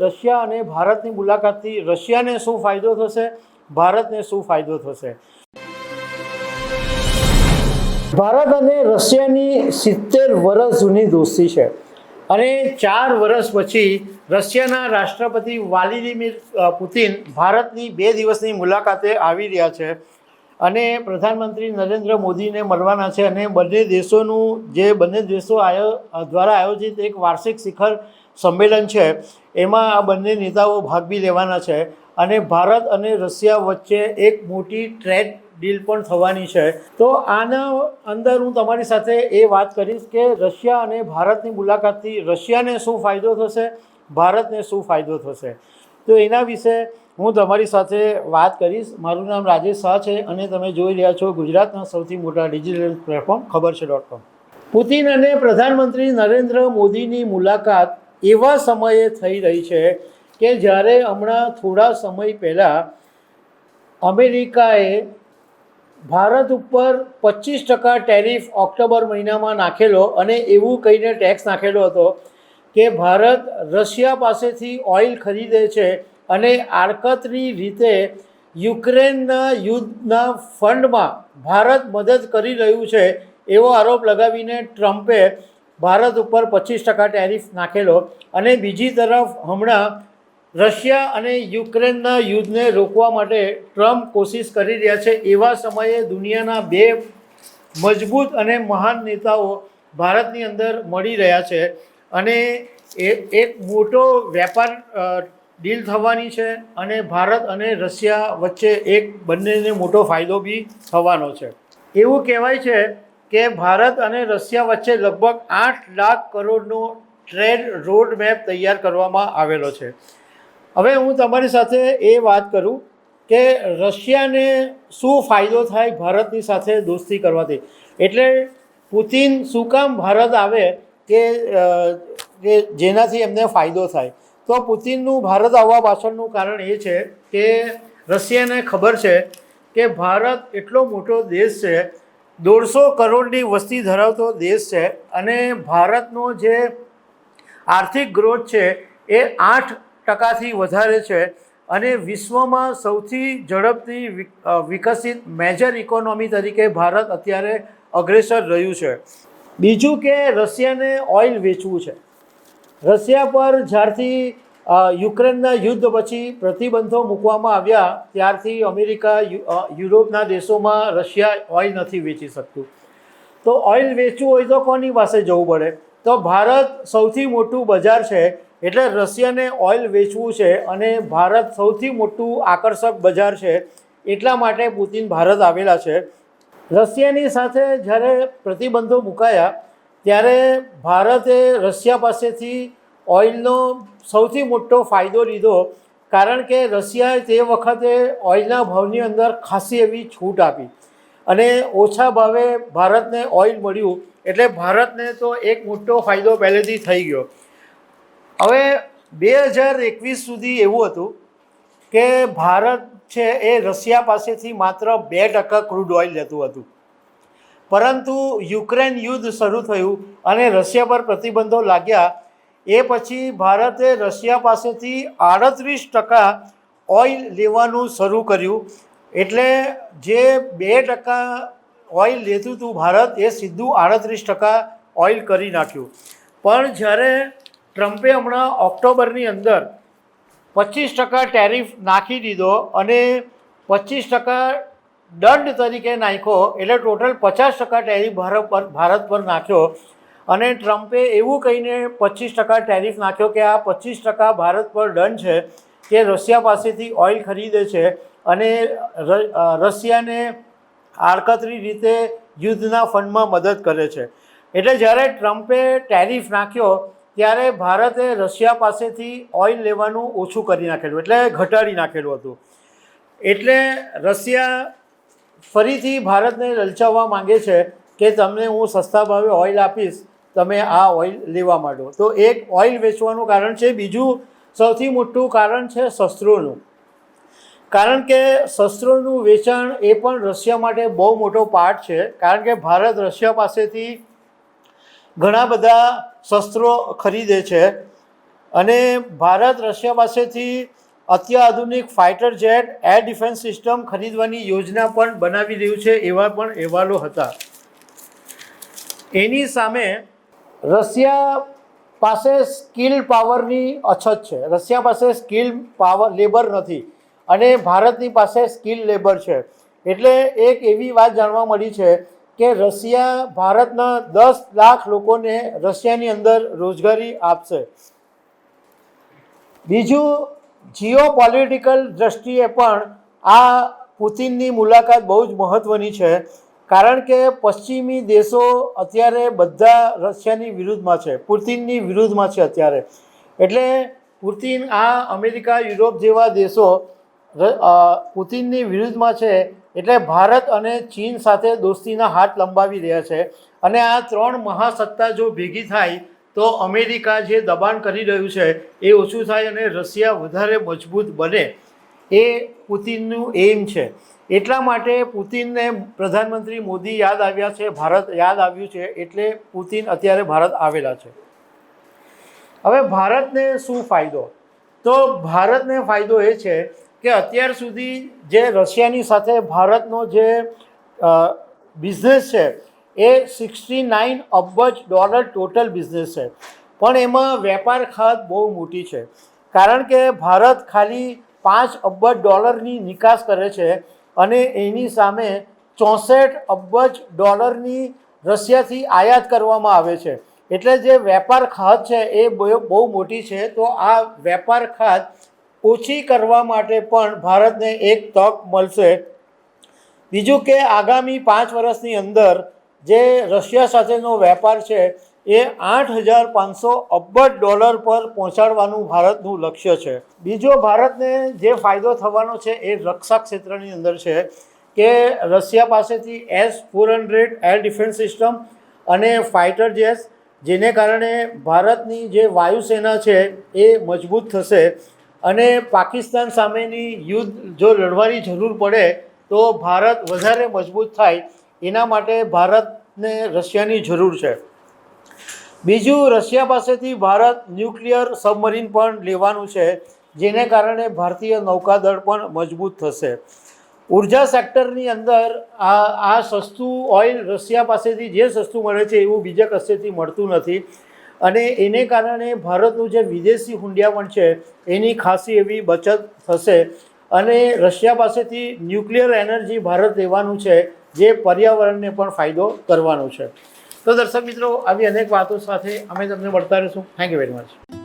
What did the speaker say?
Russia અને ભારતની મુલાકાતથી રશિયાને શું ફાયદો થશે, ભારતને શું ફાયદો થશે? ભારત અને રશિયાની 70 વર્ષ જૂની દોસ્તી છે અને 4 વર્ષ પછી રશિયાના રાષ્ટ્રપતિ વ્લાદિમીર પુતિન ભારતની 2 દિવસની મુલાકાતે આવી રહ્યા છે અને પ્રધાનમંત્રી નરેન્દ્ર મોદીને મળવાના છે અને બંને દેશો દ્વારા આયોજિત એક વાર્ષિક શિખર સંમેલન છે, એમાં આ બંને નેતાઓ ભાગ બી લેવાના છે અને ભારત અને રશિયા વચ્ચે એક મોટી ટ્રેડ ડીલ પણ થવાની છે. તો આના અંદર હું તમારી સાથે એ વાત કરીશ કે રશિયા અને ભારતની મુલાકાતથી રશિયાને શું ફાયદો થશે, ભારતને શું ફાયદો થશે. તો એના વિશે હું તમારી સાથે વાત કરીશ. મારું નામ રાજેશ શાહ છે અને તમે જોઈ રહ્યા છો ગુજરાતના સૌથી મોટા ડિજિટલ પ્લેટફોર્મ ખબરછે.com. પુતિન અને પ્રધાનમંત્રી નરેન્દ્ર મોદીની મુલાકાત એવા સમયે થઈ રહી છે કે જ્યારે હમણાં થોડા સમય પહેલાં અમેરિકાએ ભારત ઉપર 25% ટેરિફ ઓક્ટોબર મહિનામાં નાખેલો અને એવું કહીને ટેક્સ નાખેલો હતો કે ભારત રશિયા પાસેથી ઓઇલ ખરીદે છે અને આડકતરી રીતે યુક્રેનના યુદ્ધના ફંડમાં ભારત મદદ કરી રહ્યું છે એવો આરોપ લગાવીને ટ્રમ્પે ભારત ઉપર 25% ટેરિફ નાખેલો. અને બીજી તરફ હમણાં રશિયા અને યુક્રેનના યુદ્ધને રોકવા માટે ટ્રમ્પ કોશિશ કરી રહ્યા છે. એવા સમયે દુનિયાના 2 મજબૂત અને મહાન નેતાઓ ભારતની અંદર મળી રહ્યા છે અને એક મોટો વેપાર ડીલ થવાની છે અને ભારત અને રશિયા વચ્ચે એક બંનેને મોટો ફાયદો બી થવાનો છે. એવું કહેવાય છે કે ભારત અને રશિયા વચ્ચે લગભગ 8 લાખ કરોડનો ટ્રેડ રોડ મેપ તૈયાર કરવામાં આવેલો છે. હવે હું તમારી સાથે એ વાત કરું કે રશિયાને શું ફાયદો થાય ભારતની સાથે દોસ્તી કરવાથી. એટલે પુતિન શું કામ ભારત આવે કે જેનાથી એમને ફાયદો થાય. તો પુતિનનું ભારત આવવા પાછળનું કારણ એ છે કે રશિયાને ખબર છે કે ભારત એટલો મોટો દેશ છે, 150 કરોડની વસ્તી ધરાવતો દેશ છે અને ભારતનો જે આર્થિક ગ્રોથ છે એ 8%થી વધારે છે અને વિશ્વમાં સૌથી ઝડપથી વિકસિત મેજર ઇકોનોમી તરીકે ભારત અત્યારે અગ્રેસર રહ્યું છે. બીજું કે રશિયાને ઓઇલ વેચવું છે. રશિયા પર જ્યારથી યુક્રેનના યુદ્ધ પછી પ્રતિબંધો મૂકવામાં આવ્યા ત્યારથી અમેરિકા, યુરોપના દેશોમાં રશિયા ઓઇલ નથી વેચી શકતું. તો ઓઇલ વેચવું હોય તો કોની પાસે જવું પડે? તો ભારત સૌથી મોટું બજાર છે એટલે રશિયાને ઓઇલ વેચવું છે અને ભારત સૌથી મોટું આકર્ષક બજાર છે, એટલા માટે પુતિન ભારત આવેલા છે. રશિયાની સાથે જ્યારે પ્રતિબંધો મુકાયા ત્યારે ભારતે રશિયા પાસેથી ઓઇલનો સૌથી મોટો ફાયદો લીધો, કારણ કે રશિયાએ તે વખતે ઓઇલના ભાવની અંદર ખાસી એવી છૂટ આપી અને ઓછા ભાવે ભારતને ઓઇલ મળ્યું એટલે ભારતને તો એક મોટો ફાયદો પહેલેથી થઈ ગયો. હવે 2021 સુધી એવું હતું કે ભારત છે એ રશિયા પાસેથી માત્ર 2% ક્રૂડ ઓઇલ લેતું હતું, પરંતુ યુક્રેન યુદ્ધ શરૂ થયું અને રશિયા પર પ્રતિબંધો લાગ્યા એ પછી ભારતે રશિયા પાસેથી 38% ઓઇલ લેવાનું શરૂ કર્યું. એટલે જે 2% ઓઇલ લેતું હતું ભારત એ સીધું 38% ઓઇલ કરી નાખ્યું. પણ જ્યારે ટ્રમ્પે હમણાં ઓક્ટોબરની અંદર 25% ટેરિફ નાખી દીધો અને 25% દંડ તરીકે નાખ્યો એટલે ટોટલ 50% ટેરિફ ભારત પર નાખ્યો અને ટ્રમ્પે એવું કહીને 25% ટેરિફ નાખ્યો કે આ 25% ભારત પર દંડ છે કે રશિયા પાસેથી ઓઇલ ખરીદે છે અને રશિયાને આડકતરી રીતે યુદ્ધના ફંડમાં મદદ કરે છે. એટલે જ્યારે ટ્રમ્પે ટેરિફ નાખ્યો ત્યારે ભારતે રશિયા પાસેથી ઓઇલ લેવાનું ઓછું કરી નાખેલું, એટલે ઘટાડી નાખેલું હતું. એટલે રશિયા ફરીથી ભારતને લલચાવવા માંગે છે કે તમને હું સસ્તા ભાવે ઓઇલ આપીશ, તમે આ ઓઇલ લેવા માંડો. તો એક ઓઇલ વેચવાનું કારણ છે. બીજું સૌથી મોટું કારણ છે શસ્ત્રોનું. કારણ કે શસ્ત્રોનું વેચાણ એ પણ રશિયા માટે બહુ મોટો પાર્ટ છે, કારણ કે ભારત રશિયા પાસેથી ઘણા બધા શસ્ત્રો ખરીદે છે અને ભારત રશિયા પાસેથી અત્યાધુનિક fighter jet air defence system ખરીદવાની યોજના પણ બનાવી રહ્યું છે, એવા પણ અહેવાલો હતા. એની સામે રશિયા પાસે સ્કિલ પાવરની અછત છે. રશિયા પાસે સ્કિલ પાવર લેબર નથી અને ભારતની પાસે સ્કિલ લેબર છે. એટલે એક એવી વાત જાણવા મળી છે કે રશિયા ભારતના 10 લાખ લોકોને રશિયાની અંદર રોજગારી આપશે. બીજું, જીઓ પોલિટિકલ દ્રષ્ટિએ પણ આ પુતિનની મુલાકાત બહુ જ મહત્ત્વની છે, કારણ કે પશ્ચિમી દેશો અત્યારે બધા રશિયાની વિરુદ્ધમાં છે, પુતિનની વિરુદ્ધમાં છે અત્યારે. એટલે પુતિન આ અમેરિકા, યુરોપ જેવા દેશો પુતિનની વિરુદ્ધમાં છે. એટલે ભારત અને ચીન સાથે દોસ્તીના હાથ લંબાવી રહ્યા છે. અને આ 3 મહાસત્તા જો ભેગી થાય તો અમેરિકા જે દબાણ કરી રહ્યું છે એ ઓછું થાય અને રશિયા વધારે મજબૂત બને, એ પુતિનનું એમ છે. એટલા માટે પુતિનને પ્રધાનમંત્રી મોદી યાદ આવ્યા છે, ભારત યાદ આવ્યું છે, એટલે પુતિન અત્યારે ભારત આવેલા છે. હવે ભારતને શું ફાયદો? તો ભારતને ફાયદો એ છે કે અત્યાર સુધી જે રશિયાની સાથે ભારતનો જે બિઝનેસ છે એ $69 અબજ ટોટલ બિઝનેસ છે. પણ એમાં વેપાર ખાત બહુ મોટી છે, કારણ કે ભારત ખાલી $5 અબજની નિકાસ કરે છે અને એની સામે $64 અબજ રશિયાથી આયાત કરવામાં આવે છે. એટલે જે વેપાર ખાત છે એ બહુ મોટી છે. તો આ વેપાર ખાત ઓછી કરવા માટે પણ ભારતને એક તક મળશે. બીજું કે આગામી 5 વર્ષની અંદર જે રશિયા સાથેનો વેપાર છે એ $8,500 અબજ પર પહોંચાડવાનું ભારતનું લક્ષ્ય છે. બીજો ભારતને જે ફાયદો થવાનો છે એ રક્ષા ક્ષેત્રની અંદર છે કે રશિયા પાસેથી S-400 એર ડિફેન્સ સિસ્ટમ અને ફાઇટર જેટ્સ, જેને કારણે ભારતની જે વાયુસેના છે એ મજબૂત થશે. અને પાકિસ્તાન સામેની યુદ્ધ જો લડવાની જરૂર પડે તો ભારત વધારે મજબૂત થાય, એના માટે ભારતને રશિયાની જરૂર છે. બીજું, રશિયા પાસેથી ભારત ન્યુક્લિયર સબમરીન પણ લેવાનું છે, જેને કારણે ભારતીય નૌકાદળ પણ મજબૂત થશે. ઉર્જા સેક્ટરની અંદર આ સસ્તું ઓઇલ રશિયા પાસેથી જે સસ્તું મળે છે એવું બીજા કશેથી મળતું નથી. અને એને કારણે ભારતનું જે વિદેશી હુંડિયામણ છે એની ખાસી એવી બચત થશે. અને રશિયા પાસેથી ન્યુક્લિયર એનર્જી ભારત લેવાનું છે, જે પર્યાવરણને પણ ફાયદો કરવાનું છે. તો દર્શક મિત્રો, આવી અનેક વાતો સાથે અમે તમને મળતા રહીશું. Thank you very much.